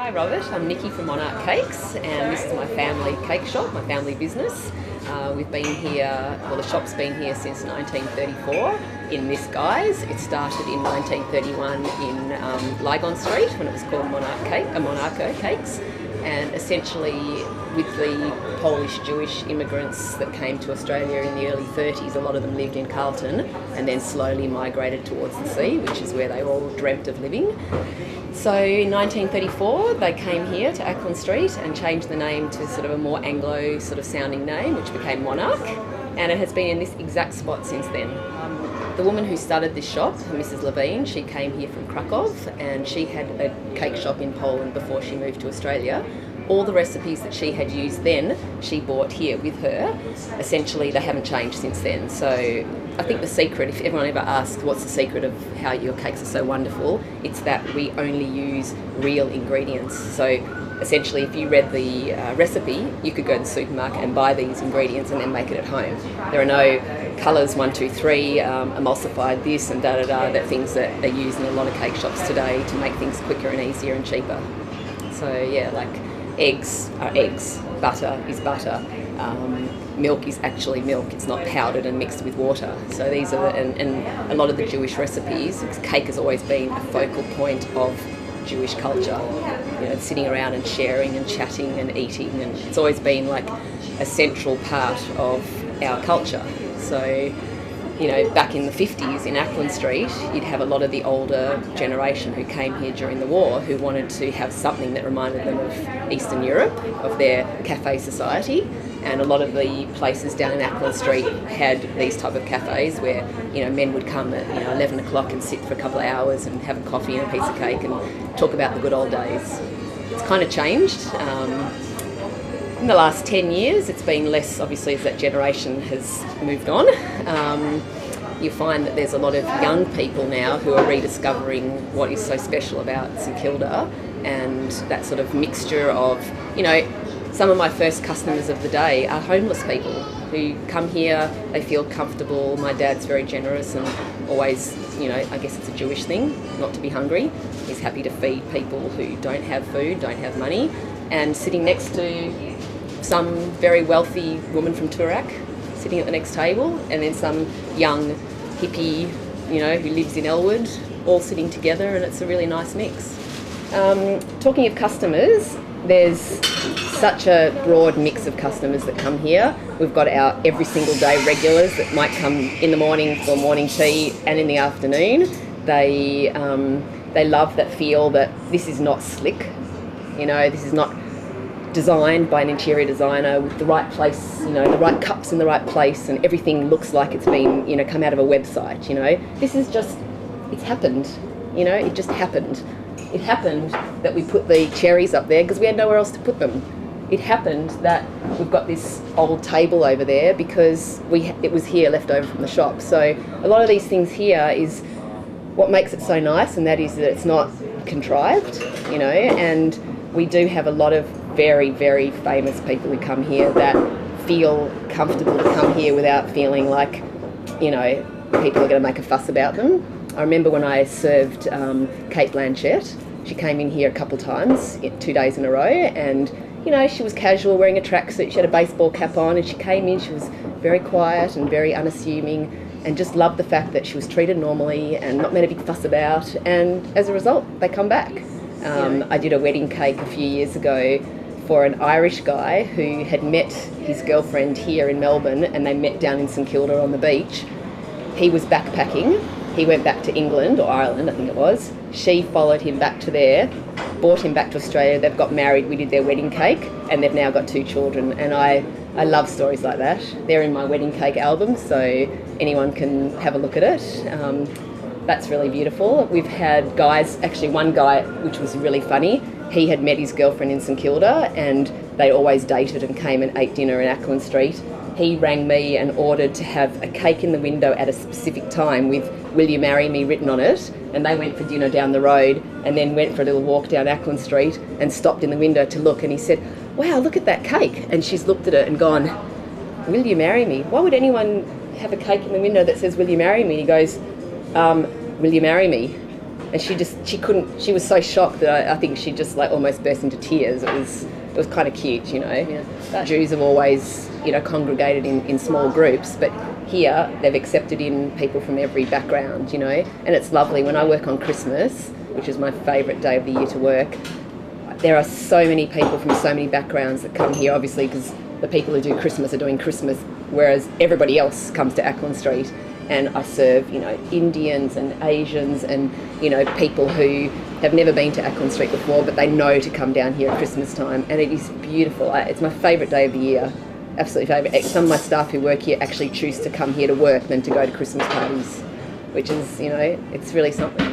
Hi Robert, I'm Nikki from Monarch Cakes, and this is my family cake shop, my family business. We've been here, well, the shop's been here since 1934 in this guise. It started in 1931 in Lygon Street when it was called Monarcho Cakes, and essentially with the Polish Jewish immigrants that came to Australia in the early 30s, a lot of them lived in Carlton and then slowly migrated towards the sea, which is where they all dreamt of living. So in 1934 they came here to Acland Street and changed the name to sort of a more Anglo sort of sounding name, which became Monarch, and it has been in this exact spot since then. The woman who started this shop, Mrs. Levine, she came here from Krakow, and she had a cake shop in Poland before she moved to Australia. All the recipes that she had used then, she brought here with her. Essentially, they haven't changed since then. So I think the secret, if everyone ever asks what's the secret of how your cakes are so wonderful, it's that we only use real ingredients. So essentially, if you read the recipe, you could go to the supermarket and buy these ingredients and then make it at home. There are no colours 1, 2, 3, emulsified this and da-da-da, that things that are used in a lot of cake shops today to make things quicker and easier and cheaper. So yeah, like eggs are eggs, butter is butter, milk is actually milk, it's not powdered and mixed with water. So these are, and a lot of the Jewish recipes, cake has always been a focal point of Jewish culture, you know, sitting around and sharing and chatting and eating, and it's always been like a central part of our culture. So, you know, back in the 50s in Acland Street, you'd have a lot of the older generation who came here during the war who wanted to have something that reminded them of Eastern Europe, of their cafe society. And a lot of the places down in Acland Street had these type of cafes where, you know, men would come at 11 o'clock and sit for a couple of hours and have a coffee and a piece of cake and talk about the good old days. It's kind of changed. In the last 10 years, it's been less, obviously, as that generation has moved on. You find that there's a lot of young people now who are rediscovering what is so special about St Kilda, and that sort of mixture of, you know, some of my first customers of the day are homeless people who come here, they feel comfortable. My dad's very generous and always, you know, I guess it's a Jewish thing, not to be hungry. He's happy to feed people who don't have food, don't have money, and sitting next to some very wealthy woman from Toorak sitting at the next table, and then some young hippie, you know, who lives in Elwood, all sitting together, and it's a really nice mix. Talking of customers, there's such a broad mix of customers that come here. We've got our every single day regulars that might come in the morning for morning tea and in the afternoon. They love that feel that this is not slick, you know, this is not designed by an interior designer with the right place, you know, the right cups in the right place, and everything looks like it's been, you know, come out of a website, you know. This is just, it's happened, you know, it just happened. It happened that we put the cherries up there because we had nowhere else to put them. It happened that we've got this old table over there because it was here left over from the shop. So a lot of these things here is what makes it so nice, and that is that it's not contrived, you know, and we do have a lot of very, very famous people who come here that feel comfortable to come here without feeling like, you know, people are going to make a fuss about them. I remember when I served Kate Blanchett, she came in here a couple of times, 2 days in a row, and, you know, she was casual, wearing a tracksuit, she had a baseball cap on, and she came in, she was very quiet and very unassuming, and just loved the fact that she was treated normally and not made a big fuss about, and as a result, they come back. I did a wedding cake a few years ago for an Irish guy who had met his girlfriend here in Melbourne, and they met down in St Kilda on the beach. He was backpacking. He went back to England, or Ireland, I think it was. She followed him back to there, brought him back to Australia. They've got married, we did their wedding cake, and they've now got 2 children. And I love stories like that. They're in my wedding cake album, so anyone can have a look at it. That's really beautiful. We've had guys, actually one guy, which was really funny, he had met his girlfriend in St Kilda, and they always dated and came and ate dinner in Acland Street. He rang me and ordered to have a cake in the window at a specific time with "Will you marry me" written on it, and they went for dinner down the road and then went for a little walk down Acland Street and stopped in the window to look, and he said, "Wow, look at that cake." And she's looked at it and gone, "Will you marry me? Why would anyone have a cake in the window that says 'Will you marry me'?" And he goes, "Will you marry me?" and she was so shocked that I think she just like almost burst into tears. It was kind of cute, you know. Yeah. Jews have always, you know, congregated in small groups, but here they've accepted in people from every background, you know, and it's lovely. When I work on Christmas, which is my favourite day of the year to work, there are so many people from so many backgrounds that come here, obviously, because the people who do Christmas are doing Christmas, whereas everybody else comes to Ackland Street. And I serve, you know, Indians and Asians and, you know, people who have never been to Ackland Street before, but they know to come down here at Christmas time. And it is beautiful. It's my favourite day of the year. Absolutely favourite. Some of my staff who work here actually choose to come here to work than to go to Christmas parties, which is, you know, it's really something.